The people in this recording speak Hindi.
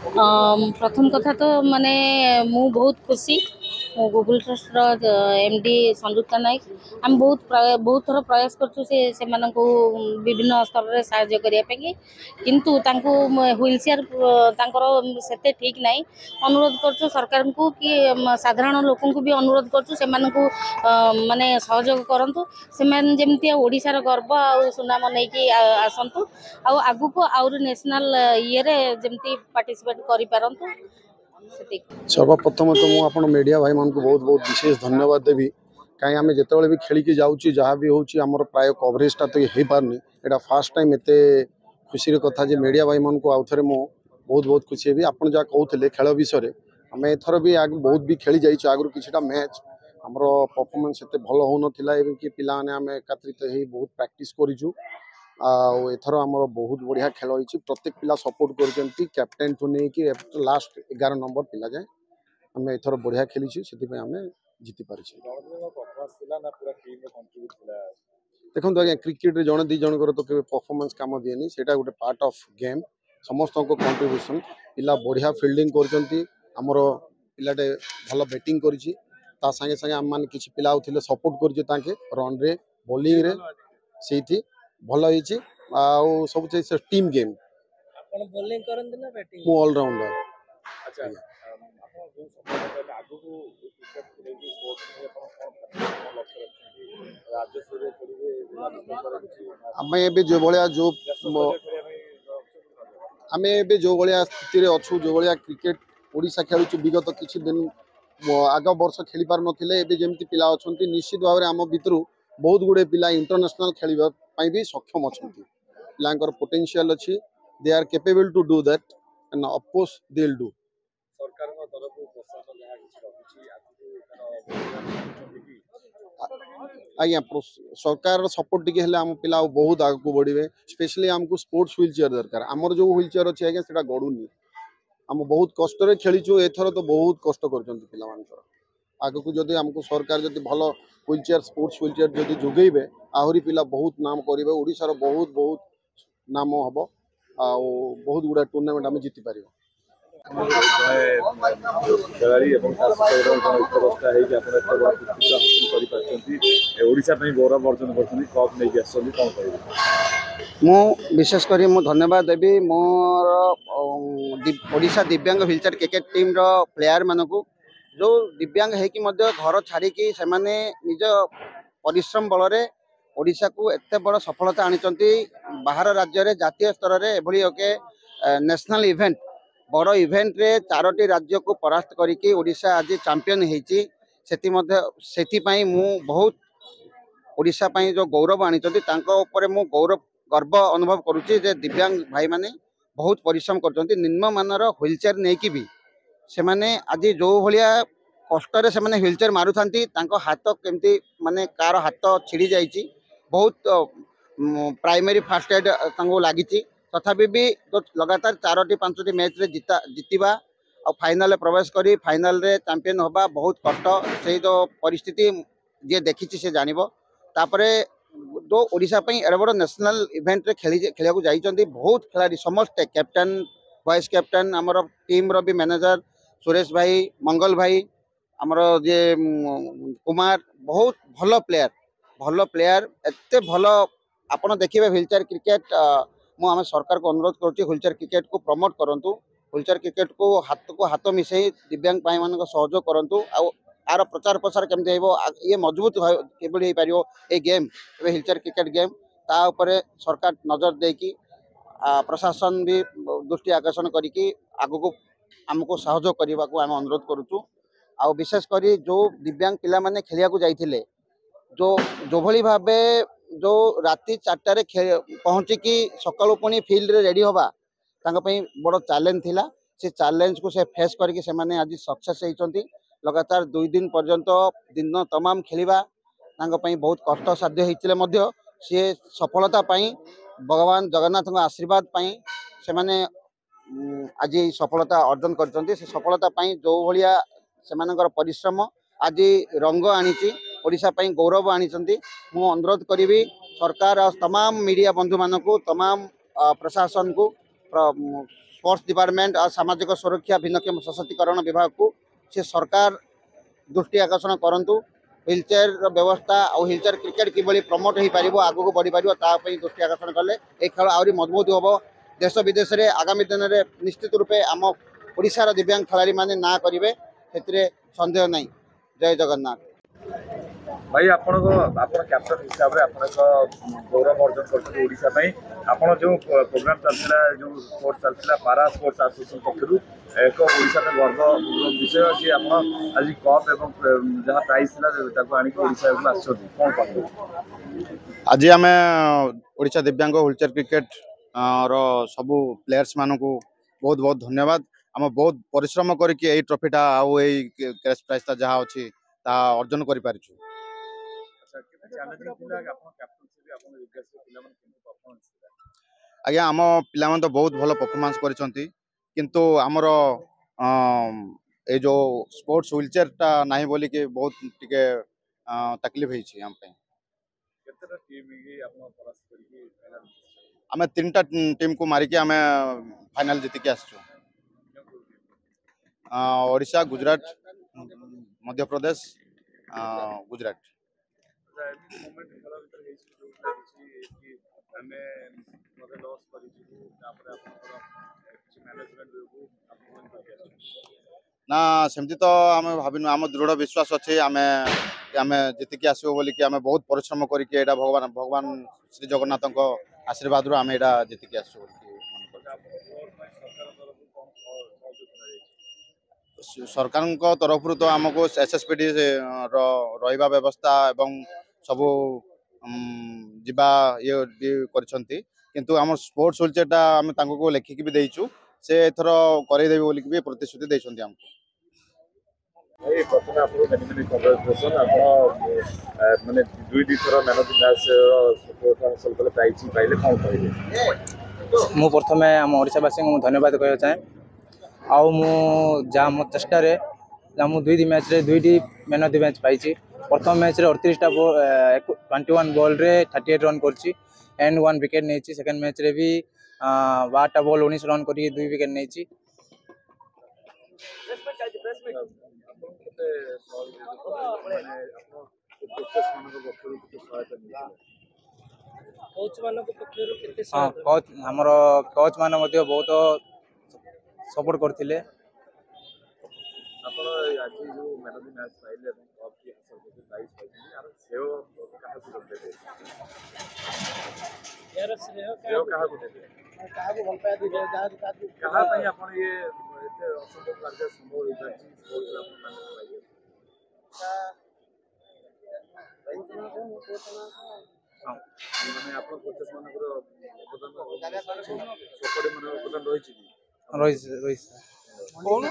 प्रथम कथा तो माने मु बहुत खुशी गूगल ट्रस्ट एमडी संयुक्ता नायक आम बहुत थर प्रयास करछु से मानकु विभिन्न स्तर रे सहायता करिया पे किंतु तांको व्हील चेयर तांकर सेते ठीक नाही अनुरोध करछु सरकार को कि साधारण लोकन को भी अनुरोध करछु से मानकु माने सहयोग करंतु से मान जेमति ओडिसा रो गर्व आ सुनाम नै कि आसंतु आ आगु को आउर नेशनल ये रे जेमति पार्टिसिपेट करि पारंतु। सर्वप्रथम तो मुझे मीडिया भाई मान को बहुत बहुत विशेष धन्यवाद देवी कहीं आम जिते भी खेल जाऊँ जहाँ भी होमर प्राय कवरेजटा तो हो पारनी यहाँ फास्ट टाइम एत खुशी कथा जे मीडिया भाई मान को आउ थे बहुत बहुत खुशी हेबी आपड़ जहाँ कहते खेल विषय आम एथर भी बहुत भी खेली जाइए आगु किसी मैच आमर परफॉर्मेंस एत भल हो ना कि पिला आम एकत्रित हो बहुत प्रैक्टिस करूँ आथर आमर बहुत बढ़िया खेल होती प्रत्येक पिला सपोर्ट कर कैप्टेन ठू नहीं कि लास्ट 11 नंबर पिला जाए आम एथर बढ़िया खेली से आम जीति पारे। देखो आज्ञा क्रिकेट जड़े दी जनकर तो परफॉर्मेंस कम दिए से गोटे पार्ट ऑफ गेम समस्त कंट्रीब्यूशन पिला बढ़िया फील्डिंग करमर पिलाटे भल बैटिंग कर सागे सागे आम मैंने किसी पिला होते सपोर्ट कर रन रे बॉलिंग रे से भल हो सब टीम गेम मु ऑलराउंडर। आम ए जो भाया जो आम ए जो भाया स्थित अच्छु जो भाया क्रिकेट ओडिशा खेलुचु विगत किसी दिन आग वर्ष खेली पार नथिले एबे जेमती पिला अछंती निश्चित भाव आम भितर बहुत गुड़े पिला इंटरनेशनल खेलवाई भी सक्षम अच्छा पिलांकर पोटेंशियल अच्छी they are capable to do that and of course they will do. आज्ञा सरकार सपोर्ट टी आम पिला बहुत आग को बढ़े स्पेशली आमको स्पोर्ट्स व्हील चेयर दरकार आमर जो व्हील चेयर अच्छे आज्ञा से गड़ुनी आम बहुत कष्ट खेलीचु एथर तो बहुत कष्ट कर आग को जदि आमको सरकार जदि भल wheel chair sports wheel chair जदि जोगेबे आहरी पिला बहुत नाम करेंगे ओडिशार बहुत बहुत नाम हम आ बहुत गुड़ा टूर्नामेंट आम जीति पार। खेलाड़ी गौरव अर्जन कर विशेषकर मु धन्यवाद देवी मोर ओडिशा दिव्यांग व्हीलचेयर क्रिकेट टीम रो प्लेयर मानक जो दिव्यांग होकि घर छाड़ी से निज परिश्रम बल ओडिशा को एत बड़ सफलता आनी बाहर राज्य रे जातीय स्तर रे एभली ओके नेशनल इवेंट बड़ इवेंट रे 4टी राज्य को परास्त करिकी ओडिशा आज चैंपियन होईची सेति मु बहुत ओडिशा पई जो गौरव आनी तांको ऊपर मु गौरव गर्व अनुभव करुच्ची जे दिव्यांग भाई माने बहुत परिश्रम करचंती निम्न मानर व्हील चेयर नेकी भी से माने आज जो भलिया कष्ट रे से माने व्हील चेयर मारू थांती तांको हाथ केमती माने कार हाथ छिड़ी जाईची बहुत प्राइमरी फास्ट एड तांको लागिची तथापि भी जो लगातार 4टी 5टी मैच रे जीतिबा और फाइनल प्रवेश करी फाइनल रे चैंपियन होबा बहुत कष्ट से जो परिस्थिति जे देखिची से जानिबो तापरे जो ओडिशा पई एरे बड़ नेशनल इवेंट रे खेलिया को जाइचंती बहुत खिलाड़ी समस्त कैप्टन वाइस कैप्टन हमर टीम रो भी मैनेजर सुरेश भाई मंगल भाई हमर जे कुमार बहुत भल प्लेयर एते भल आपण देखिबे व्हीलचेयर क्रिकेट मु आम सरकार को अनुरोध करुच्ची व्हीलचेयर क्रिकेट को प्रमोट करंतु व्हीलचेयर क्रिकेट को हाथ मिसई दिव्यांग भाई मान सहयोग करंतु आर प्रचार प्रसार केमती हो ये मजबूत केबडी हो पारियो ए गेम व्हीलचेयर क्रिकेट गेम ता उपरे सरकार नजर देकी प्रशासन भी दृष्टि आकर्षण करिकी आगु आमको सहयोग करने को आम अनुरोध करुचु आ विशेषकर जो दिव्यांग पिला माने खेलिया को जाइथिले जो भली भाबे जो राति 4टारे पहुँचिकी सकाळु पुणी फील्ड रे रेडी होबा तांका पई बड़ चैलेंज थिला से चैलेंज को से फेस करके से माने आज सक्सेस होइचंती लगातार 2 दिन पर्यंत दिन तमाम खेलिबा तांका पई बहुत कष्ट साध्य होइतिले मध्य से सफलता पई भगवान जगन्नाथ आशीर्वाद पई से माने आज सफलता अर्जन करचंती से सफलता पई जो भलिया सेमानकर परिश्रम आज रंग आनीची ओडिशा पई गौरव आनीचंती मु अनुरोध करी सरकार तमाम मीडिया बंधु मानक तमाम प्रशासन को स्पोर्ट्स डिपार्टमेंट और सामाजिक सुरक्षा भिन्नक्षम सशक्तिकरण विभाग को से सरकार दृष्टि आकर्षण करंतु व्हीलचेयर व्यवस्था और व्हीलचेयर क्रिकेट किभली प्रमोट हो पार आगू को बढ़ी पार दृष्टि आकर्षण कले ये खेल आहरी मजबूत हम देश विदेश में आगामी दिन में निश्चित रूपे आम ओडिशार दिव्यांग खिलाड़ी मैंने ना करेंगे से सन्देह नहीं। जय जगन्नाथ। भाई आपण कैप्टन हिसाब से आप गौरव अर्जन करशा आप जो प्रोग्राम चलता जो स्पोर्ट्स चलता पारा स्पोर्ट्स एसोसिएशन पक्ष एक ओडिशा में गर्व विषय कि आप आज कप एवं जहाँ प्राइज था आनिशा कौन कहते आज आम ओडिशा दिव्यांग व्हीलचेयर क्रिकेट रो सबू प्लेयर्स मानक बहुत बहुत धन्यवाद। आम बहुत परिश्रम करके ट्रॉफीटा आउ कैश प्राइजटा जहाँ अच्छी अर्जन कर पारिछु। आज्ञा आम पिला तो बहुत भल परफॉर्मेंस करिसंती किंतु आमर ए जो स्पोर्ट्स व्हीलचेयरटा नाही बोली कि बहुत टिके तकलीफ होइछि हम पे। आम 3टा टीम को मारिकी आम फाइनल जीतिकी आसछु। ओडिशा, गुजरात, मध्य प्रदेश, गुजरात। ना सेमती तो आम भाविनु आम दृढ़ विश्वास अच्छे आम जीतिकी आसो बोली कि आम बहुत परिश्रम करके भगवान भगवान श्री जगन्नाथ आशीर्वाद रू आम एटा जीतिकी आसो। सरकार तरफ तो आमको एसएसपीडी रहा व्यवस्था एवं सबू जीवा ये करछंती किंतु आम स्पोर्ट्स व्हीलचेयरटा आम तांको लेखिक भी देइछु से एथर करैदेबे बोली कि प्रतिश्रुति देइछंती हमको। भाई प्रथम आप कंग्रेचुलेसन आप माने दुई थर मैन ऑफ द मैच सफलता हासिल कले प्राइज पाइले कौन कहिबे। मु प्रथम आम ओडिशावासी को धन्यवाद कहना चाहे आउ मु जा मो चेष्टा रे मु दुई मैच रे दुईटी मैन ऑफ द मैच पाइछि। प्रथम मैच रे 38टा 21 बॉल रे 38 रन करछि एंड 1 विकेट नेछि। सेकंड मैच रे भी 12टा बॉल 19 रन करी 2 विकेट नेछि। कोच हमर कोच मान मध्ये बहुत सपोर्ट करथिले। आपण आज जो मैन ऑफ द मैच पाइले এবং कप की हासिल करके प्राइज पाइले यार सेव कहा को देबे यार सेव कहा को देबे कहा को भल पाया दिबे कहा पई आपण ये एते असंभव कार्य संभव होता छी स्पोर्ट्स आपण मान पाइले माने आपण कोचेस मानकर अवदान सपोर्ट माने अवदान रही छी रोहित कौन